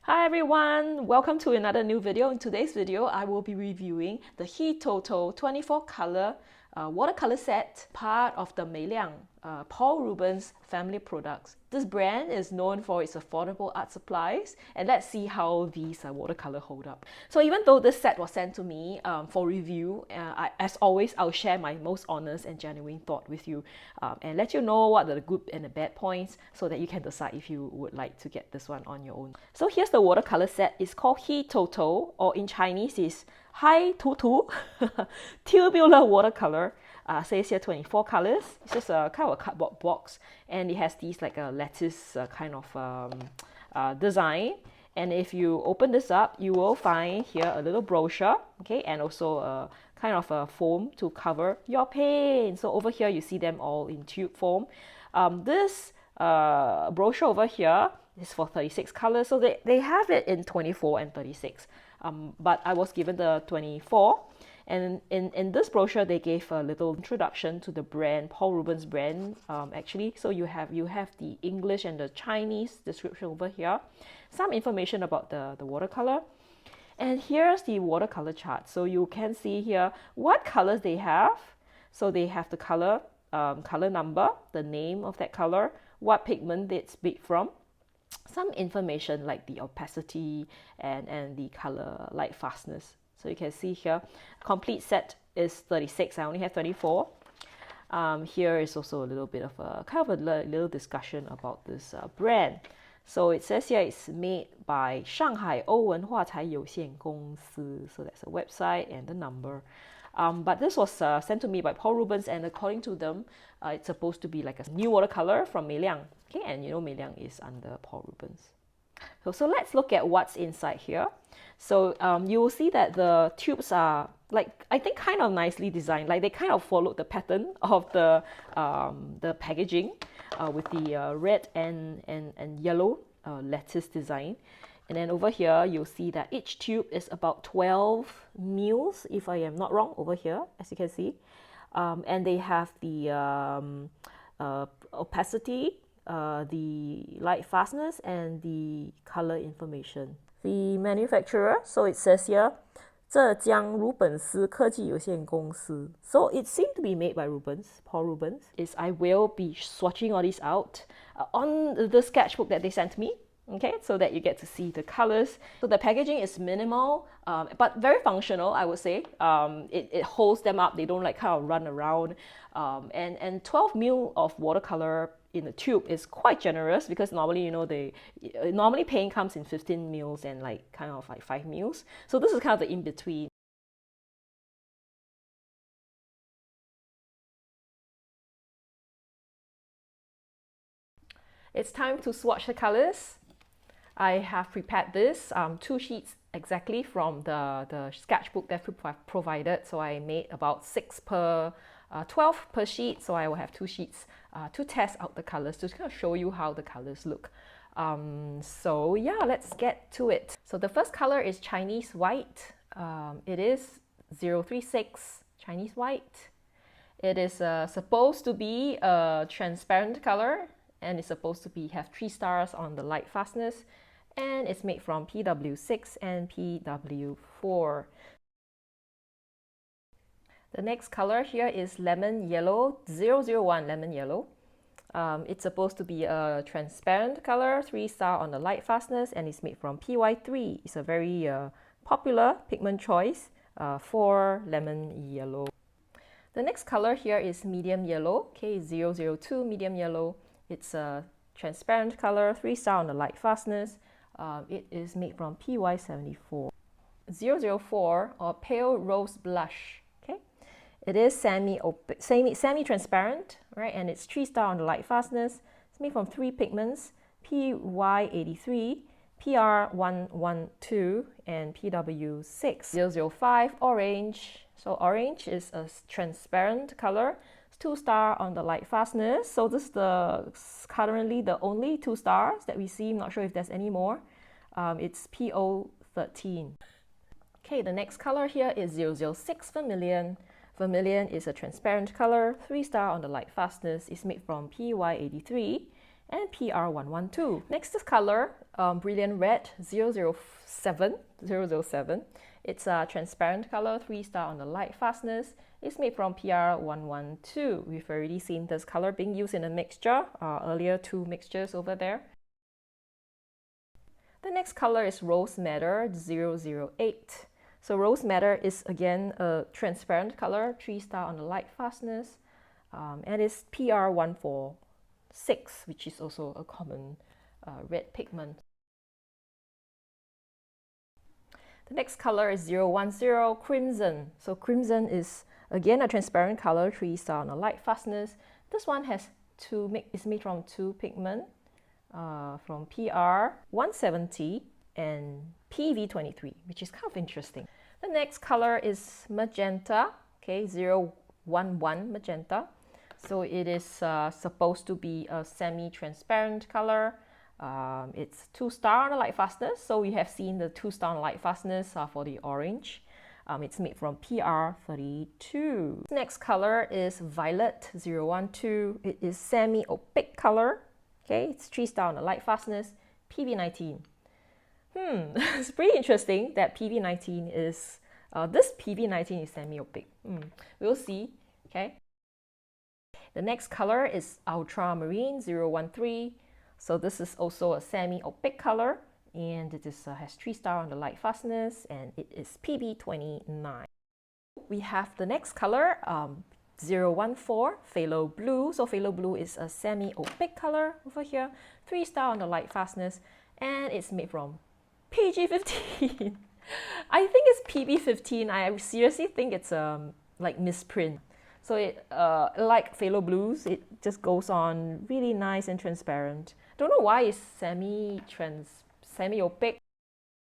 Hi everyone, welcome to another new video. In today's video, I will be reviewing the Hitoto 24 color watercolor set, part of the MeiLiang Paul Rubens family products. This brand is known for its affordable art supplies, and let's see how these watercolor hold up. So even though this set was sent to me for review, as always, I'll share my most honest and genuine thought with you and let you know what are the good and the bad points so that you can decide if you would like to get this one on your own. So here's the watercolor set. It's called Hitoto, or in Chinese is Hitoto tubular watercolor. Says here 24 colors. It's just a kind of a cardboard box, and it has these like a lattice kind of design. And if you open this up, you will find here a little brochure, okay, and also a kind of a foam to cover your paint. So over here you see them all in tube form. This brochure over here is for 36 colors, so they have it in 24 and 36, but I was given the 24. And in this brochure, they gave a little introduction to the brand, Paul Rubens brand, actually. So you have the English and the Chinese description over here. Some information about the watercolor. And here's the watercolor chart. So you can see here what colors they have. So they have the color, color number, the name of that color, what pigment it's made from, some information like the opacity and the color light fastness. So you can see here, complete set is 36. I only have 24. Here is also a little bit of a kind of a little discussion about this brand. So it says here it's made by Shanghai 欧文化材有限公司. So that's a website and the number. But this was sent to me by Paul Rubens, and according to them, it's supposed to be like a new watercolor from MeiLiang. Okay, and you know MeiLiang is under Paul Rubens. So let's look at what's inside here. So you will see that the tubes are like, I think, kind of nicely designed. Like they kind of followed the pattern of the packaging with the red and yellow lattice design. And then over here, you'll see that each tube is about 12 mils, if I am not wrong, over here, as you can see. And they have the opacity, the light fastness, and the color information. The manufacturer, so it says here, 浙江鲁本斯科技有限公司. So it seemed to be made by Rubens, Paul Rubens. I will be swatching all these out on the sketchbook that they sent me. Okay, so that you get to see the colors. So the packaging is minimal, but very functional, I would say. It holds them up. They don't like kind of run around. And 12 mil of watercolor in a tube is quite generous, because normally, you know, normally paint comes in 15 mils and like kind of like 5 mils. So this is kind of the in-between. It's time to swatch the colors. I have prepared this, 2 sheets exactly from the sketchbook that I've provided. So I made about 12 per sheet. So I will have 2 sheets to test out the colors, to kind of show you how the colors look. So yeah, let's get to it. So the first color is Chinese white. It is 036 Chinese white. It is supposed to be a transparent color, and it's supposed to have 3 stars on the light fastness, and it's made from PW6 and PW4. The next color here is lemon yellow, 001 lemon yellow. It's supposed to be a transparent color, 3 star on the light fastness, and it's made from PY3. It's a very popular pigment choice for lemon yellow. The next color here is medium yellow, okay, 002 medium yellow. It's a transparent color, 3 star on the light fastness. It is made from PY74. 004, or pale rose blush. Okay, it is semi-transparent, right? And it's 3 star on the light fastness. It's made from 3 pigments: PY83, PR112, and PW6. 005, orange. So orange is a transparent color. 2 star on the light fastness. So this is currently the only 2 stars that we see. I'm not sure if there's any more. It's PO13. Okay, the next color here is 006 vermilion. Vermilion is a transparent color, 3 star on the light fastness. It's made from PY83 and PR112. Next color Brilliant Red 007. It's a transparent color, 3-star on the light fastness. It's made from PR112. We've already seen this color being used in a mixture, earlier 2 mixtures over there. The next color is Rose Madder 008. So Rose Madder is again a transparent color, 3-star on the light fastness, and it's PR146, which is also a common red pigment. The next color is 010 Crimson. So Crimson is again a transparent color, 3-star on the light fastness. This one has is made from 2 pigments, from PR170 and PV23, which is kind of interesting. The next color is Magenta, okay, 011 Magenta. So it is supposed to be a semi-transparent color. It's 2-star on the light fastness, so we have seen the 2-star on the light fastness for the orange. It's made from PR32. Next color is Violet 012. It is semi-opaque color. Okay, it's 3-star on the light fastness, PV19. It's pretty interesting that PV19 is, this PV19 is semi-opaque. We'll see, okay. The next color is Ultramarine 013. So this is also a semi-opaque color, and it is, has 3-star on the light fastness, and it is PB29. We have the next color, 014 Phthalo Blue. So Phthalo Blue is a semi-opaque color over here, 3-star on the light fastness, and it's made from PG15. I think it's PB15. I seriously think it's like misprint. So it, like Phthalo Blues, it just goes on really nice and transparent. Don't know why it's semi-opaque.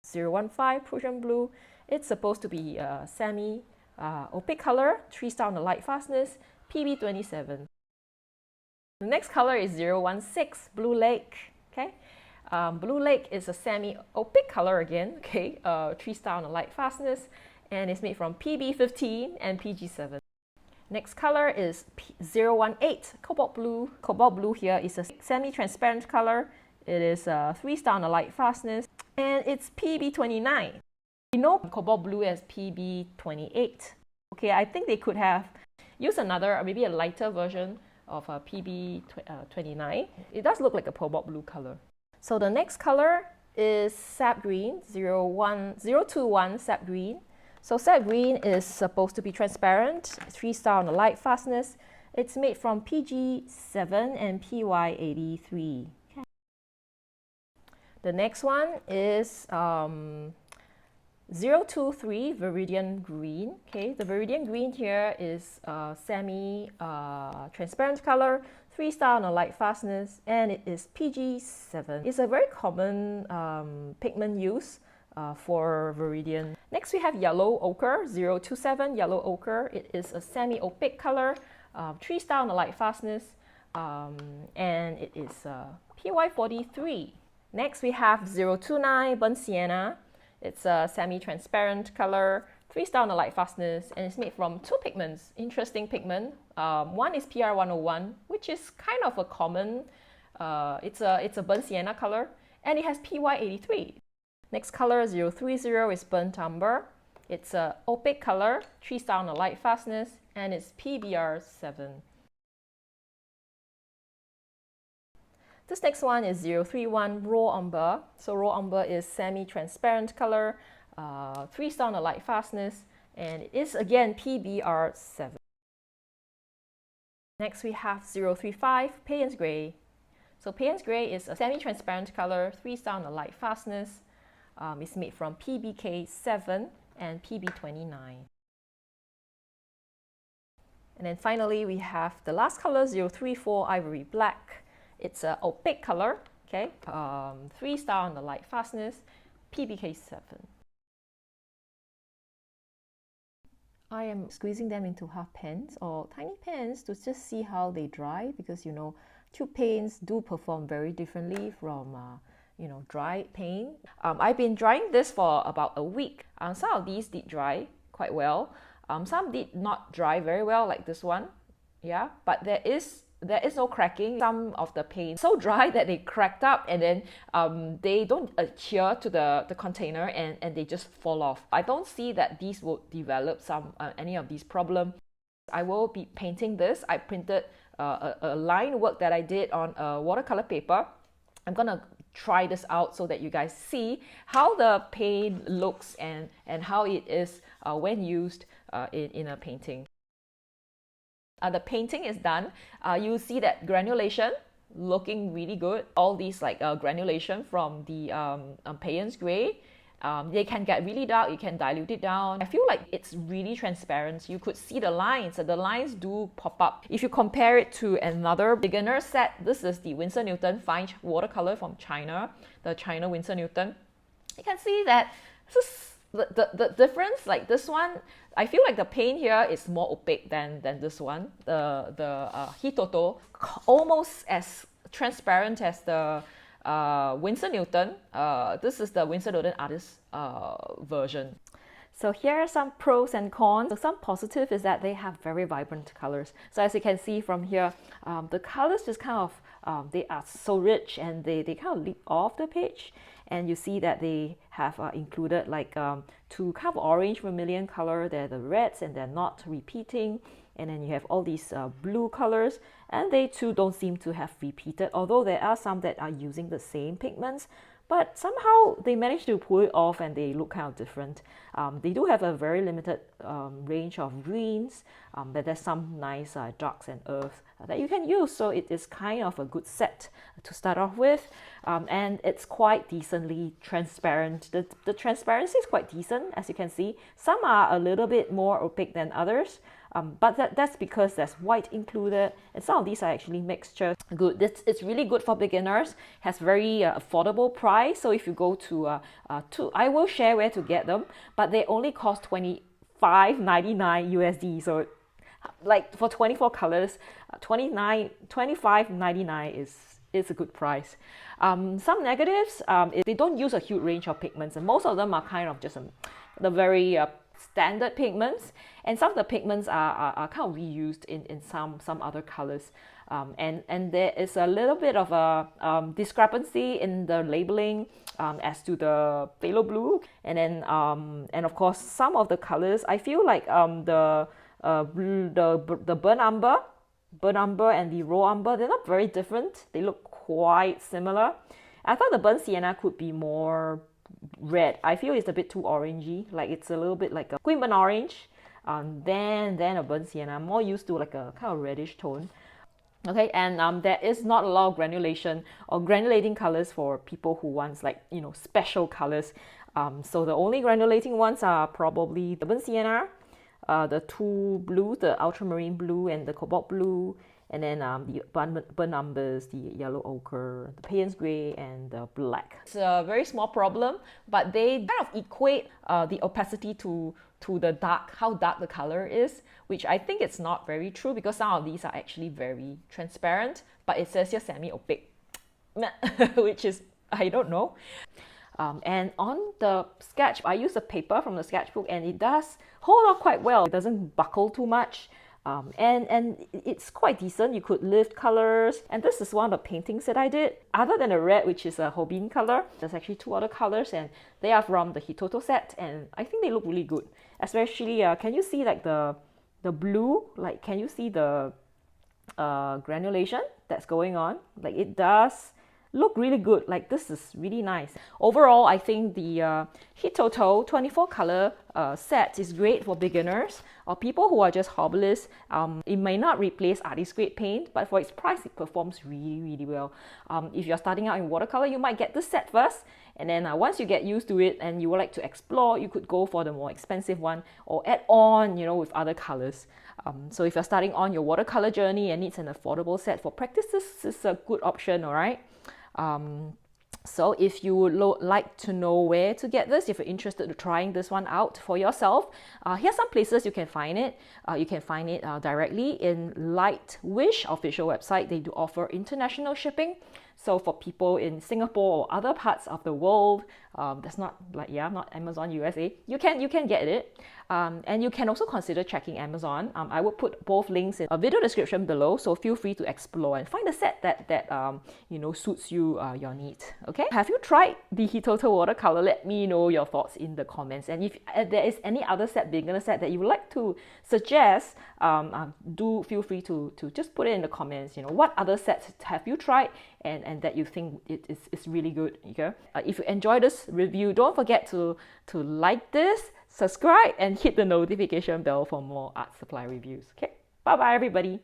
015 Prussian Blue. It's supposed to be a semi-opaque color, 3-star on the light fastness, PB27. The next color is 016 Blue Lake. Okay, Blue Lake is a semi-opaque color again. Okay, 3-star on the light fastness, and it's made from PB15 and PG7. Next color is 018 Cobalt Blue. Cobalt Blue here is a semi-transparent color. It is 3-star on the light fastness, and it's PB29. We know Cobalt Blue as PB28. Okay, I think they could have used another, maybe a lighter version of PB29. It does look like a Cobalt Blue color. So the next color is Sap Green 021 Sap Green. So Sap Green is supposed to be transparent, 3-star on the light fastness. It's made from PG7 and PY83. Okay. The next one is 023 Viridian Green. Okay, the Viridian Green here is a semi-transparent color, 3-star on the light fastness, and it is PG7. It's a very common pigment use for Viridian. Next we have Yellow Ochre 027 Yellow Ochre. It is a semi-opaque color, 3-star on the light fastness, and it is PY43. Next we have 029 Burnt Sienna. It's a semi-transparent color, 3-star on the light fastness, and it's made from 2 pigments. Interesting pigment. One is PR101, which is kind of a common, it's a burnt sienna color, and it has PY83. Next color 030 is Burnt Umber. It's a opaque color, 3-star on the light fastness, and it's PBR7. This next one is 031 Raw Umber. So Raw Umber is semi-transparent color, 3-star on the light fastness, and it is again PBR7. Next we have 035 Payne's Grey. So Payne's Grey is a semi-transparent color, 3-star on the light fastness. It's made from PBK7 and PB29. And then finally we have the last color, 034 Ivory Black. It's an opaque color, okay, 3-star on the light fastness, PBK7. I am squeezing them into half pans or tiny pans to just see how they dry, because you know, tube paints do perform very differently from dry paint. I've been drying this for about a week. Some of these did dry quite well. Some did not dry very well, like this one. Yeah, but there is there is no cracking. Some of the paint so dry that they cracked up, and then they don't adhere to the container, and they just fall off. I don't see that these will develop any of these problems. I will be painting this. I printed a line work that I did on a watercolor paper. I'm gonna try this out so that you guys see how the paint looks and how it is when used in a painting. The painting is done. You see that granulation looking really good. All these like granulation from the Payne's gray. They can get really dark, you can dilute it down. I feel like it's really transparent. You could see the lines, the lines do pop up. If you compare it to another beginner set, this is the Winsor Newton fine watercolor from China, the China Winsor Newton. You can see that this is the difference. Like this one, I feel like the paint here is more opaque than this one. The Hitoto, almost as transparent as the Winsor Newton. This is the Winsor Newton artist version. So here are some pros and cons. So some positive is that they have very vibrant colors. So as you can see from here, the colors just kind of, they are so rich, and they kind of leap off the page. And you see that they have included like two kind of orange vermilion color. They're the reds, and they're not repeating. And then you have all these blue colors, and they too don't seem to have repeated, although there are some that are using the same pigments, but somehow they managed to pull it off and they look kind of different. They do have a very limited range of greens, but there's some nice darks and earth that you can use, so it is kind of a good set to start off with. And it's quite decently transparent. The transparency is quite decent, as you can see. Some are a little bit more opaque than others, but that's because there's white included, and some of these are actually mixtures. Good. It's really good for beginners. Has very affordable price. So if you go to I will share where to get them, but they only cost $25.99 USD. So like for 24 colors, $25.99 is a good price. Some negatives, they don't use a huge range of pigments, and most of them are kind of just the very standard pigments, and some of the pigments are kind of reused in some other colors, and there is a little bit of a discrepancy in the labeling as to the phthalo blue, and then and of course some of the colors, I feel like the burnt umber and the raw umber, they're not very different. They look quite similar. I thought the burnt sienna could be more red. I feel it's a bit too orangey, like it's a little bit like a queen burnt orange, then a burnt sienna. I'm more used to like a kind of reddish tone. Okay, and there is not a lot of granulation or granulating colors for people who want, like, you know, special colors. So the only granulating ones are probably the burnt sienna, the two blue, the ultramarine blue and the cobalt blue, and then the burnt umbers, the yellow ochre, the Payne's gray, and the black. It's a very small problem, but they kind of equate the opacity to the dark, how dark the color is, which I think it's not very true, because some of these are actually very transparent, but it says here semi-opaque, which is, I don't know. And on the sketch, I use a paper from the sketchbook, and it does hold up quite well. It doesn't buckle too much. And it's quite decent. You could lift colors, and this is one of the paintings that I did. Other than the red, which is a Hobin color, there's actually two other colors, and they are from the Hitoto set, and I think they look really good. Especially, can you see like the blue? Like, can you see the granulation that's going on? Like, it does look really good. Like, this is really nice. Overall, I think the Hitoto 24 color set is great for beginners or people who are just hobbyists. It may not replace artist grade paint, but for its price, it performs really, really well. If you're starting out in watercolor, you might get this set first, and then once you get used to it and you would like to explore, you could go for the more expensive one or add on, you know, with other colors. So if you're starting on your watercolor journey and needs an affordable set for practice, this is a good option, all right? So if you would like to know where to get this, if you're interested in trying this one out for yourself, here's some places you can find it. You can find it directly in Lightwish official website. They do offer international shipping. So for people in Singapore or other parts of the world, That's not like, yeah, not Amazon USA. You can get it. And you can also consider checking Amazon. I will put both links in a video description below, so feel free to explore and find a set that suits you, your needs. Okay? Have you tried the Hitoto watercolor? Let me know your thoughts in the comments. And if there is any other beginner set that you would like to suggest, do feel free to just put it in the comments. What other sets have you tried and that you think it's really good? Okay? If you enjoyed this review, don't forget to like this, subscribe, and hit the notification bell for more art supply reviews. Okay, bye bye everybody.